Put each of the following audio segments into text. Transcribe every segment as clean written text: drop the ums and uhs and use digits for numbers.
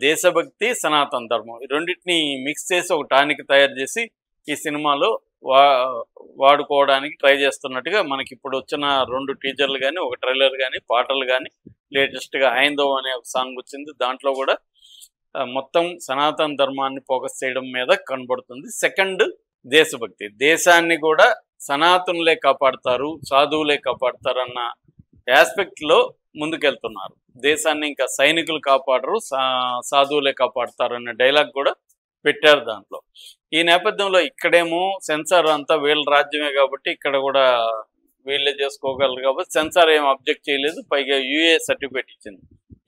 దేశభక్తి, సనాతన ధర్మం ఈ రెండిటిని మిక్స్ చేసి ఒక టానిక్ తయారు చేసి ఈ సినిమాలో వా వాడుకోవడానికి ట్రై చేస్తున్నట్టుగా మనకి ఇప్పుడు వచ్చిన 2 టీజర్లు కానీ, ఒక ట్రైలర్ కానీ, పాటలు కానీ, లేటెస్ట్గా హైందవ్ అనే ఒక సాంగ్ వచ్చింది. దాంట్లో కూడా మొత్తం సనాతన ధర్మాన్ని ఫోకస్ చేయడం మీద కనబడుతుంది. సెకండ్ దేశభక్తి, దేశాన్ని కూడా సనాతనులే కాపాడుతారు, సాధువులే కాపాడుతారు అన్న ఆస్పెక్ట్లో ముందుకెళ్తున్నారు. దేశాన్ని ఇంకా సైనికులు కాపాడరు, సాధువులే కాపాడుతారు అన్న డైలాగ్ కూడా పెట్టారు దాంట్లో. ఈ నేపథ్యంలో ఇక్కడేమో సెన్సార్ అంతా వీళ్ళ రాజ్యమే కాబట్టి ఇక్కడ కూడా వీళ్ళే చేసుకోగలరు కాబట్టి సెన్సార్ ఏం అబ్జెక్ట్ చేయలేదు. పైగా యూఏ సర్టిఫికేట్ ఇచ్చింది.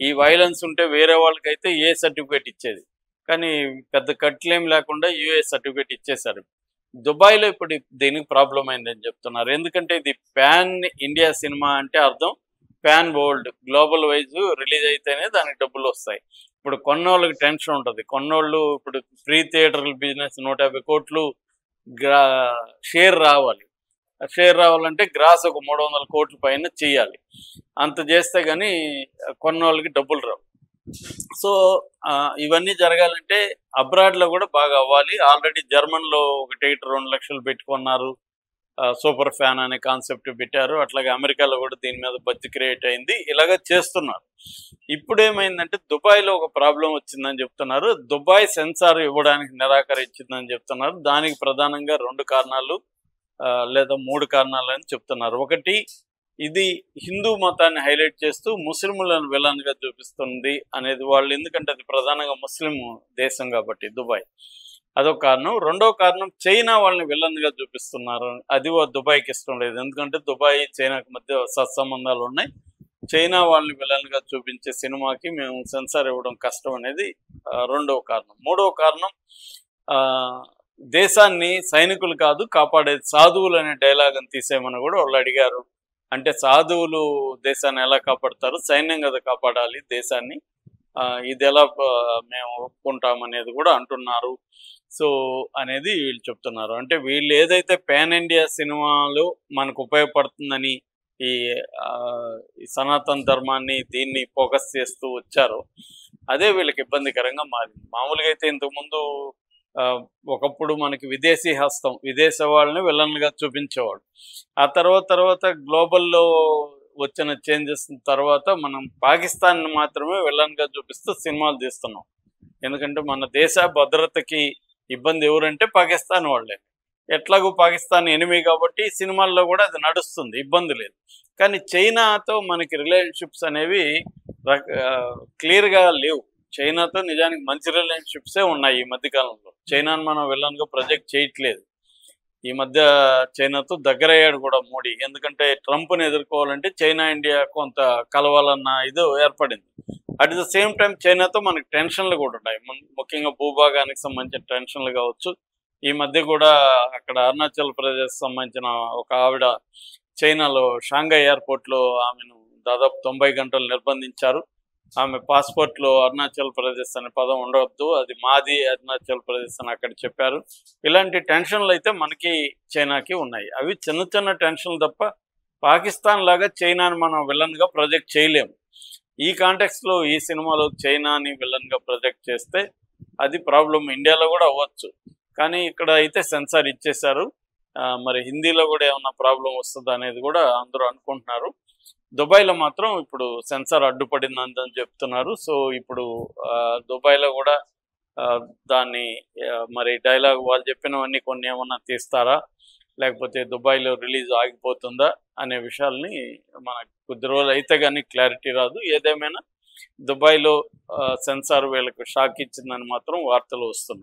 ఈ వైలెన్స్ ఉంటే వేరే వాళ్ళకైతే ఏ సర్టిఫికేట్ ఇచ్చేది, కానీ పెద్ద కట్లేం లేకుండా యూఏ సర్టిఫికేట్ ఇచ్చేశారు. దుబాయ్లో ఇప్పుడు దీనికి ప్రాబ్లం అయిందని చెప్తున్నారు. ఎందుకంటే ఇది పాన్ ఇండియా సినిమా అంటే అర్థం pan world, global wise release అయితేనే దానికి డబ్బులు వస్తాయి. ఇప్పుడు కొన్నోళ్ళకి టెన్షన్ ఉంటుంది. కొన్నోళ్ళు ఇప్పుడు ఫ్రీ థియేటర్ల బిజినెస్ 150 కోట్లు షేర్ రావాలి. షేర్ రావాలంటే గ్రాస్ ఒక 300 కోట్ల పైన చేయాలి. అంత చేస్తే కానీ కొన్నోళ్ళకి డబ్బులు రావు. సో ఇవన్నీ జరగాలంటే అబ్రాడ్లో కూడా బాగా అవ్వాలి. ఆల్రెడీ జర్మన్లో ఒక టికెట్ 2 లక్షలు పెట్టుకున్నారు. సూపర్ ఫ్యాన్ అనే కాన్సెప్ట్ పెట్టారు. అట్లాగే అమెరికాలో కూడా దీని మీద బజ్జి క్రియేట్ అయింది. ఇలాగ చేస్తున్నారు. ఇప్పుడు ఏమైందంటే దుబాయ్లో ఒక ప్రాబ్లం వచ్చిందని చెప్తున్నారు. దుబాయ్ సెన్సార్ ఇవ్వడానికి నిరాకరించిందని చెప్తున్నారు. దానికి ప్రధానంగా 2 కారణాలు లేదా 3 కారణాలు అని చెప్తున్నారు. ఒకటి, ఇది హిందూ మతాన్ని హైలైట్ చేస్తూ ముస్లింలను విలన్గా చూపిస్తుంది అనేది వాళ్ళు, ఎందుకంటే అది ప్రధానంగా ముస్లిం దేశం కాబట్టి దుబాయ్, అదొక కారణం. రెండో కారణం, చైనా వాళ్ళని విలన్గా చూపిస్తున్నారు. అది దుబాయ్కి ఇష్టం లేదు. ఎందుకంటే దుబాయ్ చైనాకి మధ్య సత్సంబంధాలు ఉన్నాయి. చైనా వాళ్ళని విలన్గా చూపించే సినిమాకి మేము సెన్సార్ ఇవ్వడం కష్టం అనేది రెండవ కారణం. మూడవ కారణం, దేశాన్ని సైనికులు కాదు కాపాడేది సాధువులు అనే డైలాగ్ అని తీసేయమని కూడా వాళ్ళు అడిగారు. అంటే సాధువులు దేశాన్ని ఎలా కాపాడతారు, సైన్యం కదా కాపాడాలి దేశాన్ని, ఇది ఎలా మేము ఒప్పుకుంటామనేది కూడా అంటున్నారు. సో అనేది వీళ్ళు చెప్తున్నారు. అంటే వీళ్ళు ఏదైతే పాన్ ఇండియా సినిమాలో మనకు ఉపయోగపడుతుందని ఈ సనాతన ధర్మాన్ని దీన్ని ఫోకస్ చేస్తూ వచ్చారో అదే వీళ్ళకి ఇబ్బందికరంగా మారింది. మామూలుగా అయితే ఇంతకుముందు ఒకప్పుడు మనకి విదేశీ హస్తం, విదేశ వాళ్ళని విలన్లుగా చూపించేవాడు. ఆ తర్వాత గ్లోబల్లో వచ్చిన చేంజెస్ తర్వాత మనం పాకిస్తాన్ మాత్రమే విలన్గా చూపిస్తూ సినిమాలు తీస్తున్నాం. ఎందుకంటే మన దేశ భద్రతకి ఇబ్బంది ఎవరంటే పాకిస్తాన్ వాళ్ళే. ఎట్లాగూ పాకిస్తాన్ ఎనిమి కాబట్టి సినిమాల్లో కూడా అది నడుస్తుంది, ఇబ్బంది లేదు. కానీ చైనాతో మనకి రిలేషన్షిప్స్ అనేవి క్లియర్గా లేవు. చైనాతో నిజానికి మంచి రిలేషన్షిప్సే ఉన్నాయి. ఈ మధ్యకాలంలో చైనాను మనం విలన్గా ప్రొజెక్ట్ చేయట్లేదు. ఈ మధ్య చైనాతో దగ్గరయ్యాడు కూడా మోడీ. ఎందుకంటే ట్రంప్ని ఎదుర్కోవాలంటే చైనా ఇండియా కొంత కలవాలన్న ఇది ఏర్పడింది. అట్ ద సేమ్ టైం చైనాతో మనకి టెన్షన్లు కూడా ఉన్నాయి. ముఖ్యంగా భూభాగానికి సంబంధించిన టెన్షన్లు కావచ్చు. ఈ మధ్య కూడా అక్కడ అరుణాచల్ ప్రదేశ్ సంబంధించిన ఒక ఆవిడ చైనాలో షాంఘై ఎయిర్పోర్ట్లో ఆమెను దాదాపు 90 గంటలు నిర్బంధించారు. ఆమె పాస్పోర్ట్లో అరుణాచల్ ప్రదేశ్ అనే పదం ఉండవద్దు, అది మాది అరుణాచల్ ప్రదేశ్ అని అక్కడ చెప్పారు. ఇలాంటి టెన్షన్లు అయితే మనకి చైనాకి ఉన్నాయి. అవి చిన్న చిన్న టెన్షన్లు తప్ప పాకిస్తాన్ లాగా చైనాని మనం విలన్గా ప్రొజెక్ట్ చేయలేము. ఈ కాంటెక్స్లో ఈ సినిమాలో చైనాని విలన్గా ప్రొజెక్ట్ చేస్తే అది ప్రాబ్లం ఇండియాలో కూడా అవ్వచ్చు. కానీ ఇక్కడ అయితే సెన్సార్ ఇచ్చేశారు. మరి హిందీలో కూడా ఏమన్నా ప్రాబ్లం వస్తుందా అనేది కూడా అందరూ అనుకుంటున్నారు. దుబాయ్లో మాత్రం ఇప్పుడు సెన్సార్ అడ్డుపడిందని చెప్తున్నారు. సో ఇప్పుడు దుబాయ్లో కూడా దాన్ని మరి డైలాగ్ వాళ్ళు చెప్పినవన్నీ కొన్ని ఏమన్నా తీస్తారా, లేకపోతే దుబాయ్లో రిలీజ్ ఆగిపోతుందా అనే విషయాల్ని మనకు కొద్ది రోజులు అయితే కానీ క్లారిటీ రాదు. ఏదేమైనా దుబాయ్లో సెన్సార్ వీళ్ళకు షాక్ ఇచ్చిందని మాత్రం వార్తలు వస్తున్నాయి.